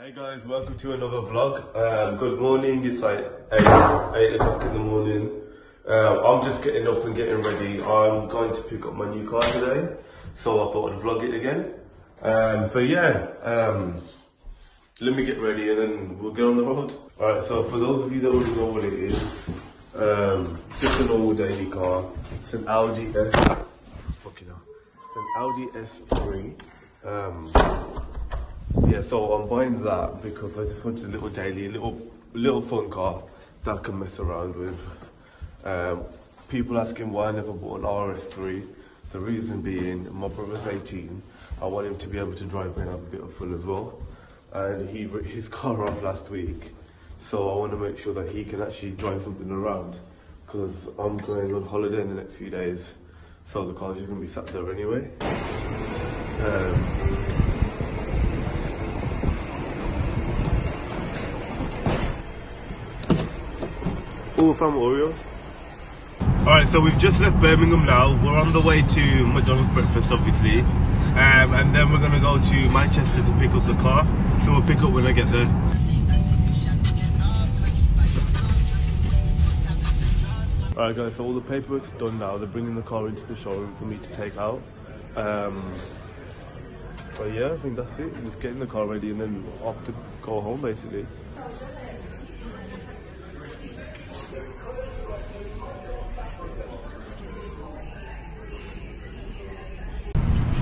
Hey guys, welcome to another vlog. Good morning, it's like 8 o'clock in the morning. I'm just getting up and getting ready. I'm going to pick up my new car today, so I thought I'd vlog it again. Let me get ready and then we'll get on the road. Alright, so for those of you that already know what it is, it's just a normal daily car. It's an Audi S3. Yeah, so I'm buying that because I just wanted a little daily, a little fun car that I can mess around with. People asking why I never bought an RS3. The reason being, my brother's 18. I want him to be able to drive and have a bit of fun as well. And he ripped his car off last week, so I want to make sure that he can actually drive something around, because I'm going on holiday in the next few days, so the car's just going to be sat there anyway. All from Oreos. Alright, so we've just left Birmingham now. We're on the way to McDonald's breakfast, obviously. And then we're going to go to Manchester to pick up the car. So we'll pick up when I get there. Alright guys, so all the paperwork's done now. They're bringing the car into the showroom for me to take out. But yeah, I think that's it. Just getting the car ready and then off to go home basically.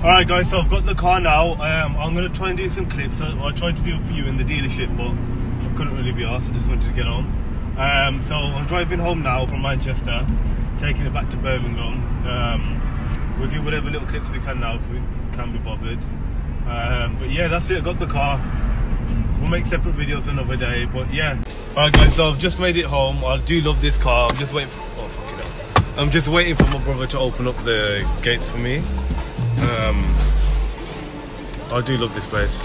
Alright guys, so I've got the car now. I'm going to try and do some clips. I tried to do a few in the dealership, but I couldn't really be asked. I just wanted to get on. So I'm driving home now from Manchester, taking it back to Birmingham. We'll do whatever little clips we can now if we can be bothered. But yeah, that's it. I got the car. We'll make separate videos another day, but yeah. Alright guys, so I've just made it home. I do love this car. I'm just waiting for, I'm just waiting for my brother to open up the gates for me. I do love this place.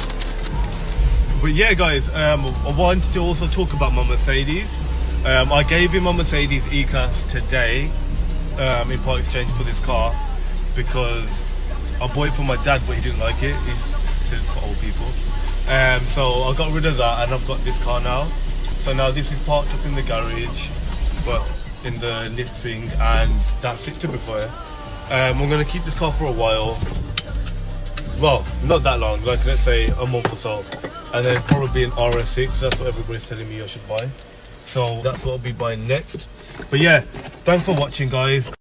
But yeah guys, I wanted to also talk about my Mercedes. I gave him my Mercedes E-Class today in part exchange for this car, because I bought it for my dad but he didn't like it. He said it's for old people. So I got rid of that and I've got this car now. So now this is parked up in the garage, but in the lift thing, and that's it, to be fair. I'm going to keep this car for a while. Well, not that long, like let's say a month or so. And then probably an RS6, that's what everybody's telling me I should buy. So that's what I'll be buying next. But yeah, thanks for watching guys.